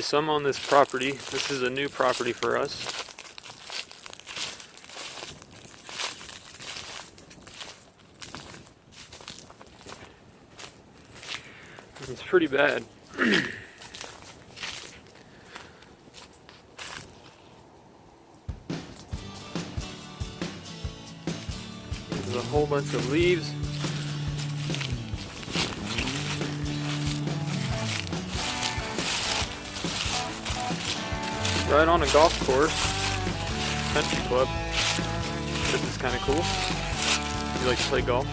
so I'm on this property. This is a new property for us. It's pretty bad. There's a whole bunch of leaves. Right on a golf course, country club. This is kind of cool. If you like to play golf.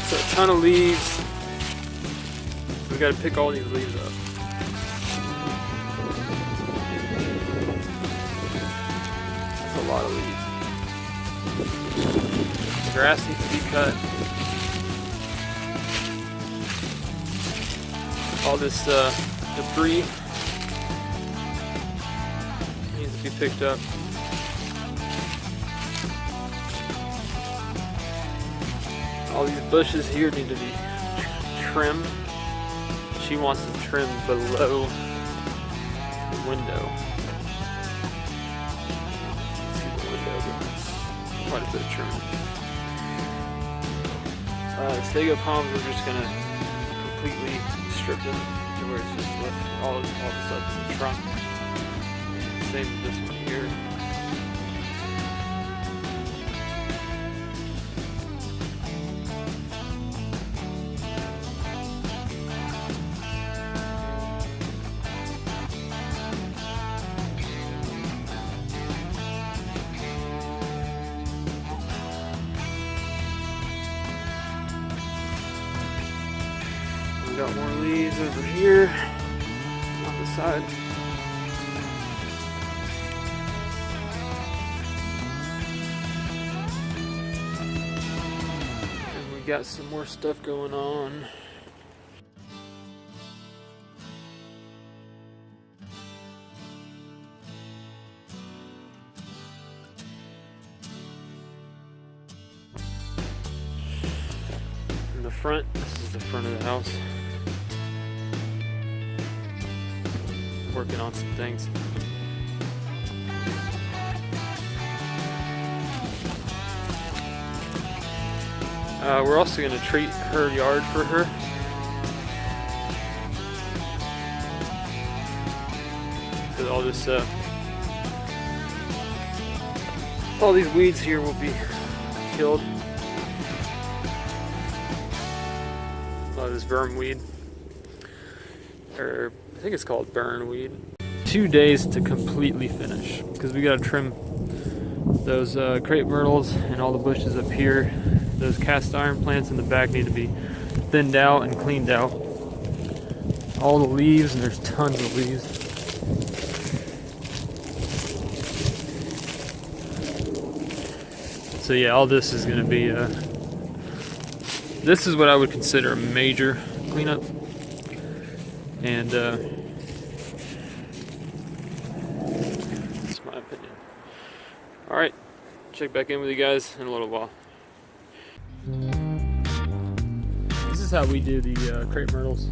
So a ton of leaves. We got to pick all these leaves up. That's a lot of leaves. The grass needs to be cut. All this debris needs to be picked up. All these bushes here need to be trimmed. She wants to trim below the window. Let's see the window, but it's quite a bit of trimming. Sago palms, we're just gonna completely strip them to where it's just left all this up in the trunk. Same with this one here. We got more leaves over here on the side. And we got some more stuff going on. In the front, this is the front of the house. Working on some things. We're also going to treat her yard for her. So all these weeds here will be killed. A lot of this wormweed, or I think it's called burnweed. 2 days to completely finish, because we gotta trim those crepe myrtles and all the bushes up here. Those cast iron plants in the back need to be thinned out and cleaned out. All the leaves, and there's tons of leaves. So yeah, all this is gonna be this is what I would consider a major cleanup. And that's my opinion. Alright, check back in with you guys in a little while. This is how we do the crepe myrtles.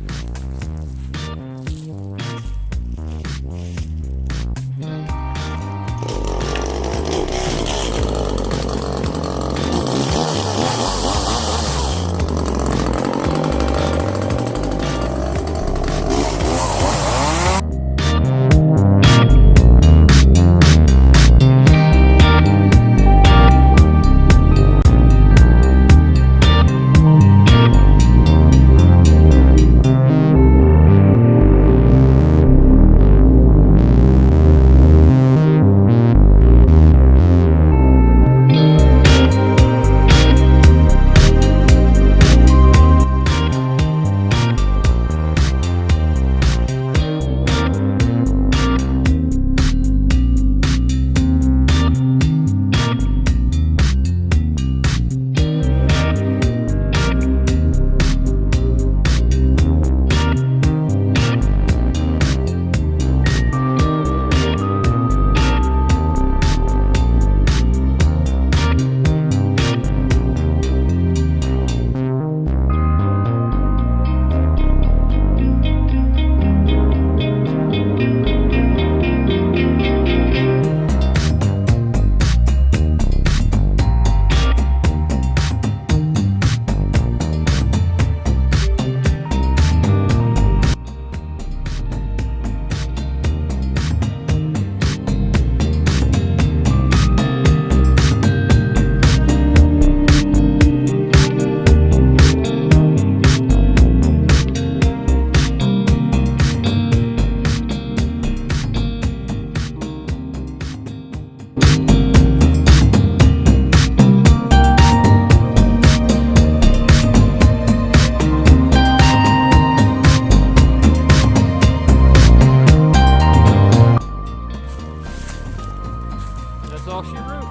all she wrote.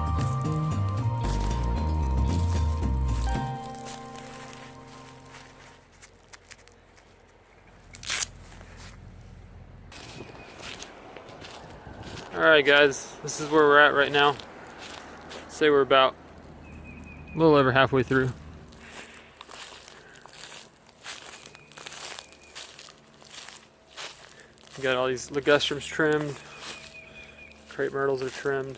Alright guys, this is where we're at right now. Say we're about a little over halfway through. We got all these ligustrums trimmed, crepe myrtles are trimmed,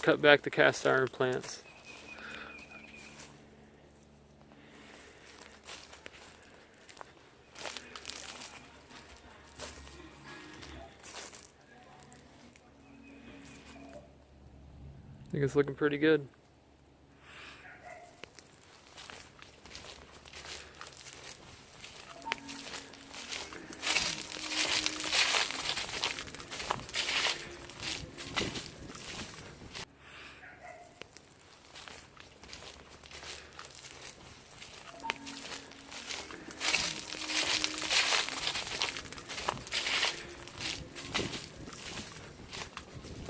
cut back the cast iron plants. I think it's looking pretty good.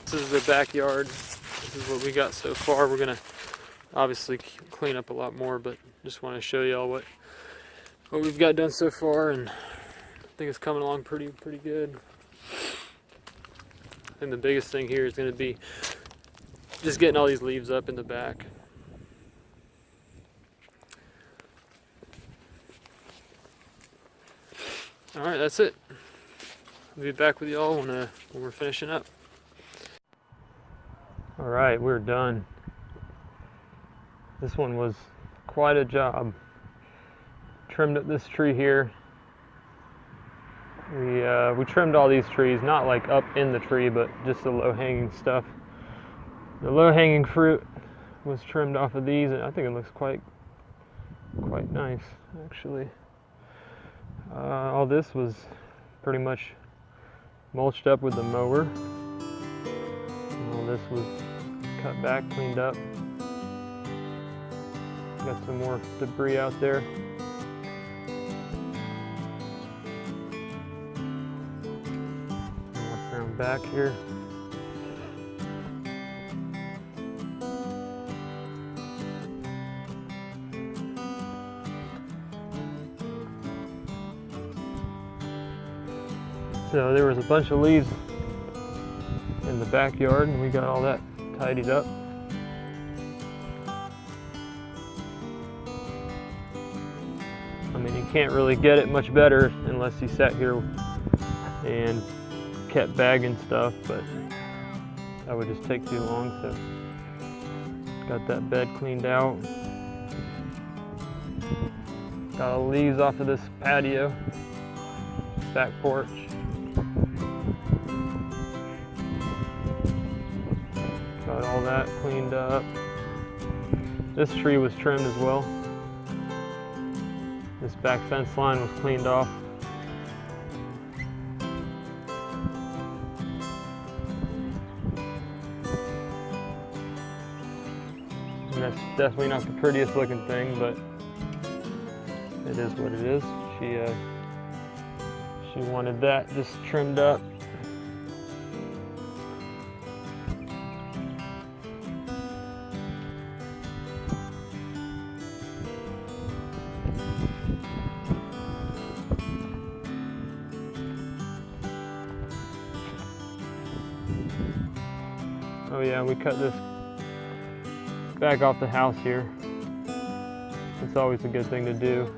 This is the backyard. This is what we got so far. We're gonna obviously clean up a lot more, but just want to show y'all what we've got done so far, and I think it's coming along pretty good. I think the biggest thing here is going to be just getting all these leaves up in the back. All right, that's it. I'll be back with y'all when we're finishing up. All right, we're done. This one was quite a trimmed up this tree here. We trimmed all these trees, not like up in the tree, but just the low-hanging stuff. The low-hanging fruit was trimmed off of these, and I think it looks quite nice, actually. All this was pretty much mulched up with the mower. And all this was cut back, cleaned up. Got some more debris out there. Walk around back here. So there was a bunch of leaves in the backyard, and we got all that tidied up. I mean, you can't really get it much better unless you sat here and kept bagging stuff, but that would just take too long. So got that bed cleaned out. Got all the leaves off of this patio, back porch. Got all that cleaned up. This tree was trimmed as well. This back fence line was cleaned off. And that's definitely not the prettiest looking thing, but it is what it is. She wanted that just trimmed up. Oh yeah, we cut this back off the house here. It's always a good thing to do.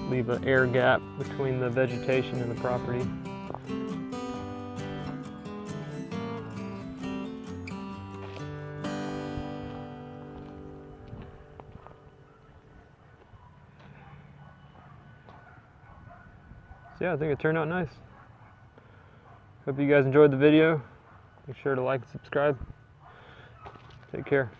Leave an air gap between the vegetation and the property. So yeah, I think it turned out nice. Hope you guys enjoyed the video. Make sure to like and subscribe. Take care.